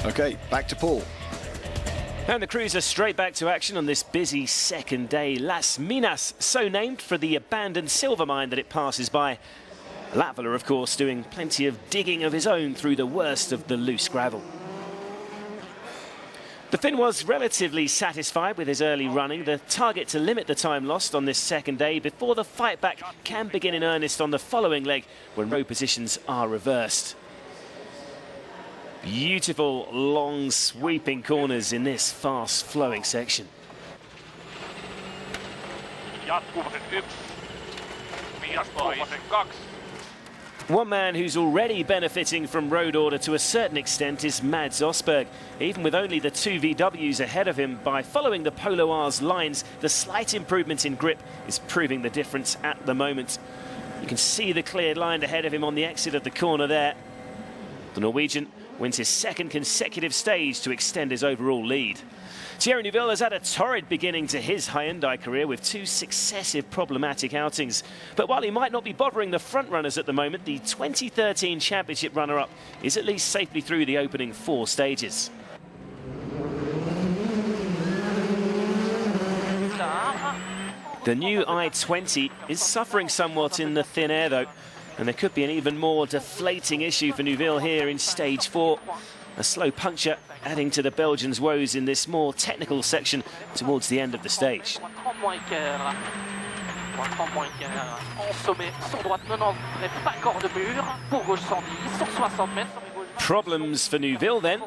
Okay, back to Paul. And the crews are straight back to action on this busy second day. Las Minas, so named for the abandoned silver mine that it passes by. Latvala, of course, doing plenty of digging of his own through the worst of the loose gravel. The Finn was relatively satisfied with his early running. The target to limit the time lost on this second day before the fight back can begin in earnest on the following leg when row positions are reversed. Beautiful, long, sweeping corners in this fast-flowing section. One man who's already benefiting from road order to a certain extent is Mads Østberg. Even with only the two VWs ahead of him, by following the Polo R's lines, the slight improvement in grip is proving the difference at the moment. You can see the cleared line ahead of him on the exit of the corner there. The Norwegian wins his second consecutive stage to extend his overall lead. Thierry Neuville has had a torrid beginning to his Hyundai career with two successive problematic outings. But while he might not be bothering the front runners at the moment, the 2013 championship runner-up is at least safely through the opening 4 stages. The new i20 is suffering somewhat in the thin air though, and there could be an even more deflating issue for Neuville here in stage 4. A slow puncture adding to the Belgians' woes in this more technical section towards the end of the stage. Problems for Neuville then.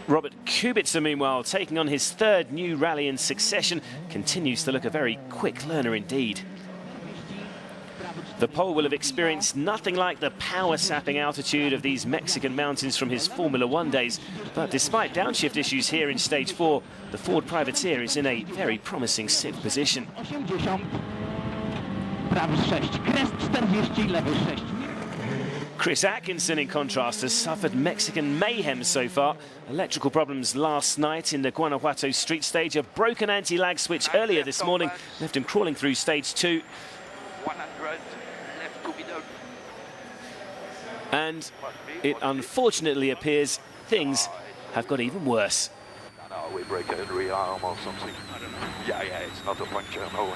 Robert Kubica, meanwhile, taking on his 3rd new rally in succession, continues to look a very quick learner indeed. The Pole will have experienced nothing like the power-sapping altitude of these Mexican mountains from his Formula 1 days. But despite downshift issues here in stage 4, the Ford Privateer is in a very promising 6th position. Chris Atkinson, in contrast, has suffered Mexican mayhem so far. Electrical problems last night in the Guanajuato street stage. A broken anti-lag switch earlier this morning left him crawling through stage 2. And it unfortunately appears things have got even worse. No, we break a rear arm or something. Yeah, it's not a puncture, no.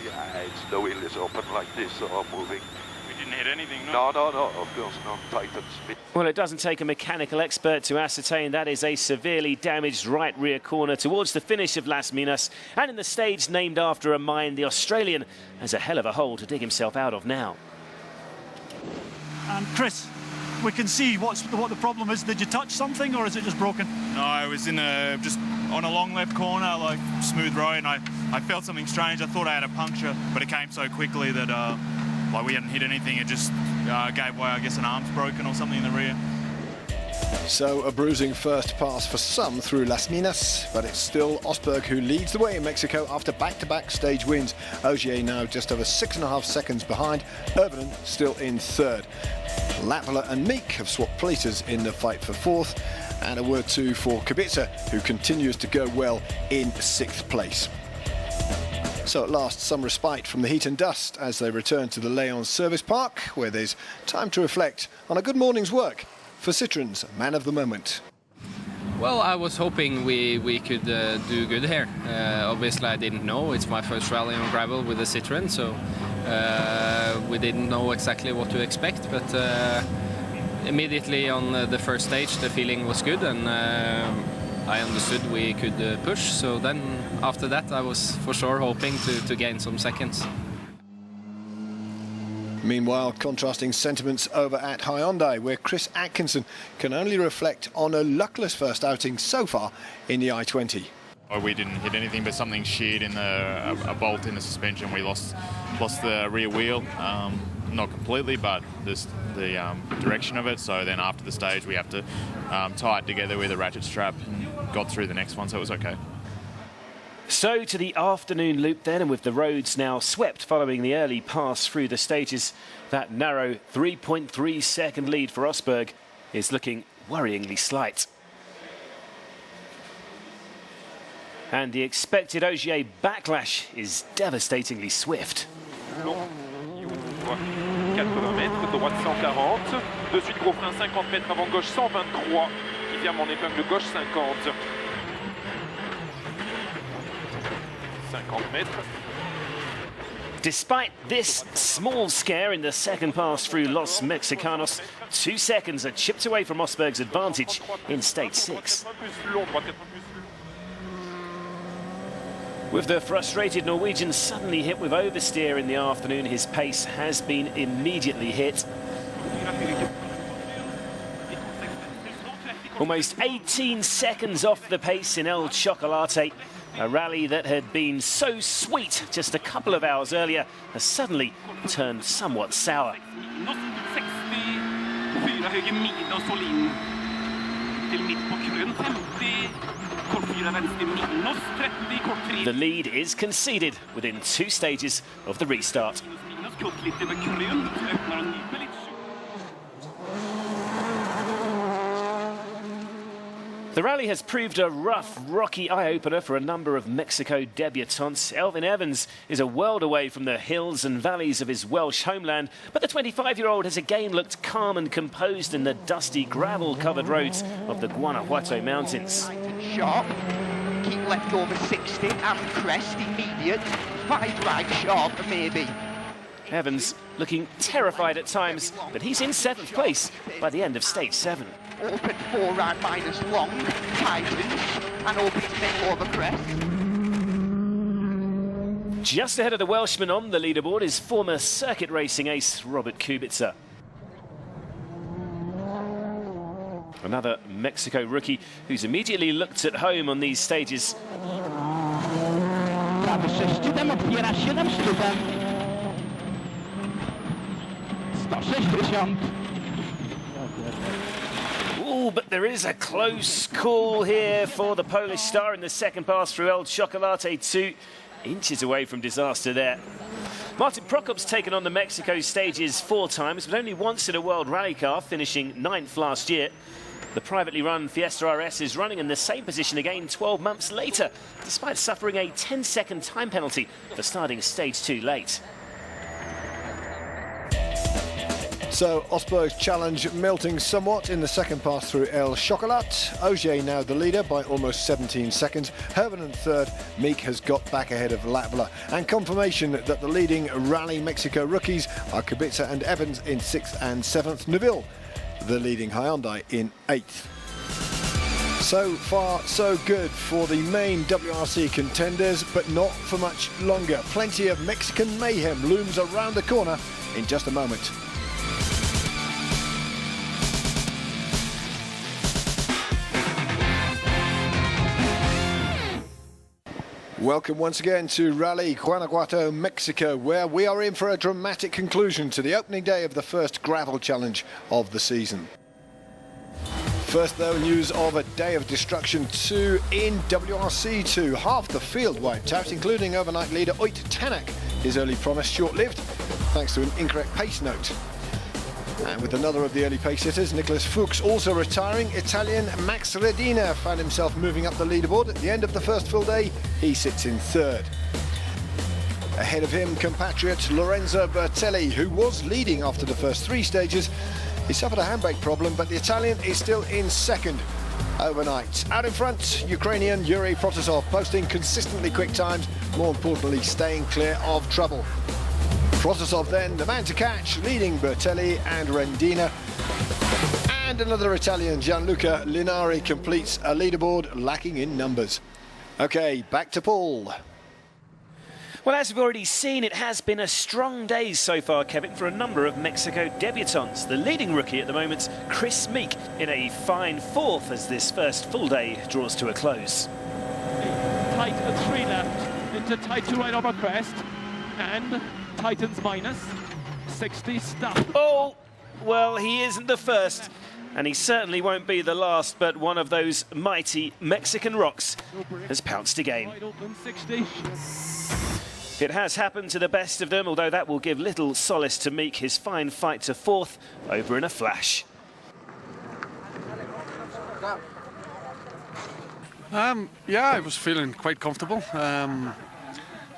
Yeah, it's the wheel is open like this or moving. We didn't hit anything, no? No, of course not. Titans. Well, it doesn't take a mechanical expert to ascertain that is a severely damaged right rear corner towards the finish of Las Minas. And in the stage named after a mine, the Australian has a hell of a hole to dig himself out of now. And Chris, we can see what the problem is. Did you touch something or is it just broken? No, I was just on a long left corner, like smooth road, and I felt something strange. I thought I had a puncture, but it came so quickly that like we hadn't hit anything. It just gave way. I guess an arm's broken or something in the rear. So a bruising first pass for some through Las Minas, but it's still Østberg who leads the way in Mexico after back-to-back stage wins. Ogier now just over 6.5 seconds behind. Urbanen still in 3rd. Latvala and Meek have swapped places in the fight for 4th. And a word too for Kubica, who continues to go well in 6th place. So at last, some respite from the heat and dust as they return to the Léon Service Park, where there's time to reflect on a good morning's work for Citroën's man of the moment. Well, I was hoping we could do good here. Obviously, I didn't know. It's my first rally on gravel with a Citroën, so we didn't know exactly what to expect. But immediately on the first stage, the feeling was good, and I understood we could push. So then, after that, I was for sure hoping to gain some seconds. Meanwhile, contrasting sentiments over at Hyundai, where Chris Atkinson can only reflect on a luckless first outing so far in the i20. We didn't hit anything, but something sheared in a bolt in the suspension. We lost the rear wheel, not completely, but the direction of it. So then after the stage, we have to tie it together with a ratchet strap, and got through the next one, so it was okay. So to the afternoon loop then, and with the roads now swept following the early pass through the stages, that narrow 3.3 second lead for Østberg is looking worryingly slight. And the expected Ogier backlash is devastatingly swift. 80 mètres, droite 140, de suite gros frein 50 mètres avant gauche 123, qui vient mon épingle gauche, 50. 50 mètres. Despite this small scare in the second pass through Los Mexicanos, 2 seconds are chipped away from Rosberg's advantage in stage 6. With the frustrated Norwegian suddenly hit with oversteer in the afternoon, his pace has been immediately hit. Almost 18 seconds off the pace in El Chocolate. A rally that had been so sweet just a couple of hours earlier has suddenly turned somewhat sour. The lead is conceded within 2 stages of the restart. The rally has proved a rough, rocky eye-opener for a number of Mexico debutants. Elfyn Evans is a world away from the hills and valleys of his Welsh homeland, but the 25-year-old has again looked calm and composed in the dusty, gravel-covered roads of the Guanajuato Mountains. Sharp, keep left over 60 and crest immediate, 5 right sharp maybe. Evans looking terrified at times, but he's in 7th place by the end of stage 7. Open 4 right minus long, tightens, and opens middle over crest. Just ahead of the Welshman on the leaderboard is former circuit racing ace Robert Kubica. Another Mexico rookie who's immediately looked at home on these stages. Ooh, but there is a close call here for the Polish star in the second pass through El Chocolate, 2 inches away from disaster there. Martin Prokop's taken on the Mexico stages 4 times, but only once in a World Rally car, finishing 9th last year. The privately run Fiesta RS is running in the same position again 12 months later, despite suffering a 10-second time penalty for starting stage 2 late. So Osberg's challenge melting somewhat in the second pass through El Chocolat. Ogier now the leader by almost 17 seconds. Herven in 3rd. Meek has got back ahead of Lapla. And confirmation that the leading Rally Mexico rookies are Kubica and Evans in 6th and 7th. Neville, the leading Hyundai, in 8th. So far, so good for the main WRC contenders, but not for much longer. Plenty of Mexican mayhem looms around the corner in just a moment. Welcome once again to Rally Guanajuato, Mexico, where we are in for a dramatic conclusion to the opening day of the first gravel challenge of the season. First, though, news of a day of destruction too in WRC2. Half the field wiped out, including overnight leader Uit Tanak. His early promise short-lived, thanks to an incorrect pace note. And with another of the early pace hitters, Nicholas Fuchs, also retiring, Italian Max Redina found himself moving up the leaderboard. At the end of the first full day, he sits in 3rd. Ahead of him, compatriot Lorenzo Bertelli, who was leading after the first 3 stages. He suffered a handbrake problem, but the Italian is still in 2nd overnight. Out in front, Ukrainian Yuri Protasov, posting consistently quick times, more importantly, staying clear of trouble. Protasov then, the man to catch, leading Bertelli and Rendina. And another Italian, Gianluca Linari, completes a leaderboard lacking in numbers. OK, back to Paul. Well, as we've already seen, it has been a strong day so far, Kevin, for a number of Mexico debutants. The leading rookie at the moment, Chris Meek, in a fine 4th as this first full day draws to a close. Tight at 3 left, into tight 2 right over crest, and tightens minus 60 stop. Oh, well, he isn't the first, and he certainly won't be the last, but one of those mighty Mexican rocks has pounced again. Wide open 60. It has happened to the best of them, although that will give little solace to Meek. His fine fight to 4th over in a flash. Yeah, I was feeling quite comfortable.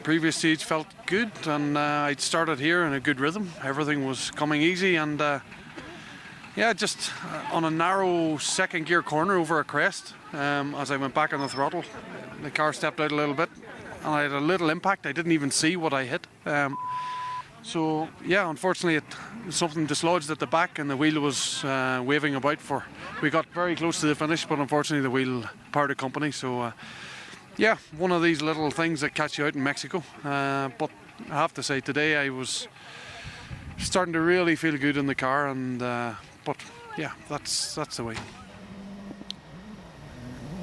Previous stage felt good, and I'd started here in a good rhythm. Everything was coming easy, and Yeah, just on a narrow second gear corner over a crest, as I went back on the throttle, the car stepped out a little bit and I had a little impact. I didn't even see what I hit. So yeah, unfortunately something dislodged at the back and the wheel was waving about we got very close to the finish, but unfortunately the wheel parted company. So yeah, one of these little things that catch you out in Mexico. But I have to say today I was starting to really feel good in the car, and but yeah, that's the way.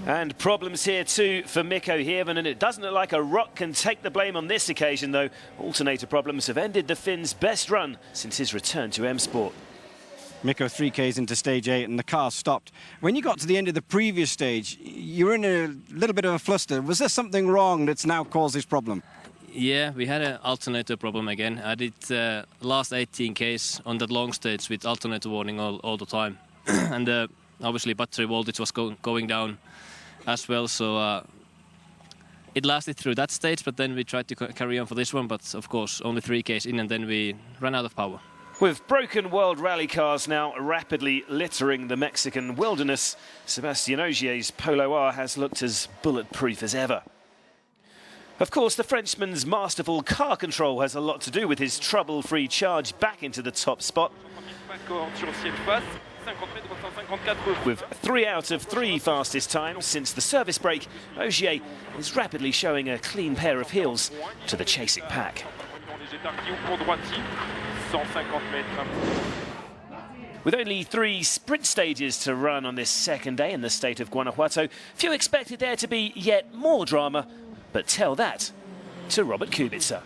And problems here too for Mikko Hirvonen, and it doesn't look like a rock can take the blame on this occasion though. Alternator problems have ended the Finn's best run since his return to M Sport. Mikko 3Ks into stage 8 and the car stopped. When you got to the end of the previous stage, you were in a little bit of a fluster. Was there something wrong that's now caused this problem? Yeah, we had an alternator problem again. I did last 18 Ks on that long stage with alternator warning all the time. And obviously battery voltage was going down as well, so it lasted through that stage, but then we tried to carry on for this one, but of course only 3 Ks in and then we ran out of power. With broken World Rally cars now rapidly littering the Mexican wilderness, Sébastien Ogier's Polo R has looked as bulletproof as ever. Of course, the Frenchman's masterful car control has a lot to do with his trouble-free charge back into the top spot. With 3 out of 3 fastest times since the service break, Ogier is rapidly showing a clean pair of heels to the chasing pack. With only 3 sprint stages to run on this second day in the state of Guanajuato, few expected there to be yet more drama, but tell that to Robert Kubica.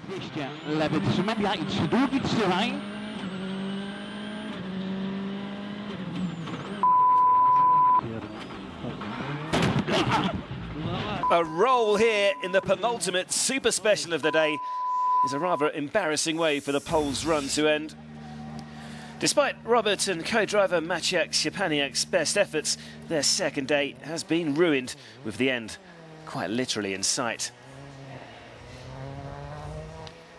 A roll here in the penultimate super special of the day is a rather embarrassing way for the Poles' run to end. Despite Robert and co-driver Maciej Szczepaniak's best efforts, their second day has been ruined, with the end quite literally in sight.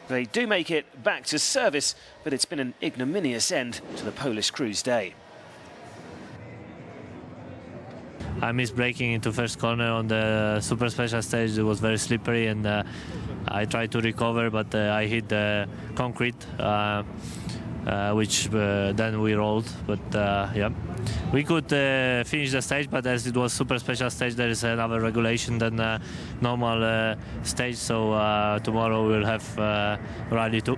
They do make it back to service, but it's been an ignominious end to the Polish crew's day. I missed braking into first corner on the super special stage. It was very slippery and I tried to recover, but I hit the concrete, which then we rolled. But yeah, we could finish the stage, but as it was super special stage, there is another regulation than normal stage. So tomorrow we'll have Rally 2.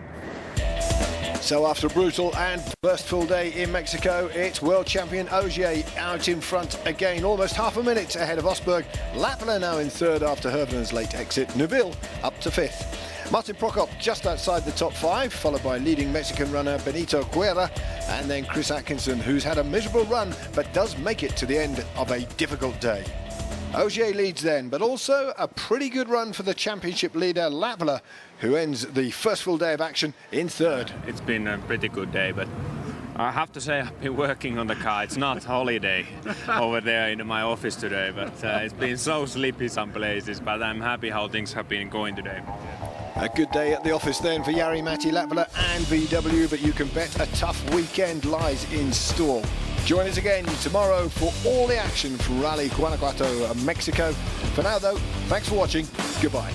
So after a brutal and first full day in Mexico, it's world champion Ogier out in front again, almost half a minute ahead of Osberg. Latvala now in third after Hirvonen's late exit. Neuville up to fifth. Martin Prokop just outside the top 5, followed by leading Mexican runner Benito Guerra, and then Chris Atkinson, who's had a miserable run but does make it to the end of a difficult day. Ogier leads then, but also a pretty good run for the championship leader Latvala, who ends the first full day of action in third. It's been a pretty good day, but I have to say I've been working on the car. It's not holiday over there in my office today, but it's been so sleepy some places, but I'm happy how things have been going today. A good day at the office then for Jari-Matti Latvala and VW, but you can bet a tough weekend lies in store. Join us again tomorrow for all the action from Rally Guanajuato, Mexico. For now though, thanks for watching. Goodbye.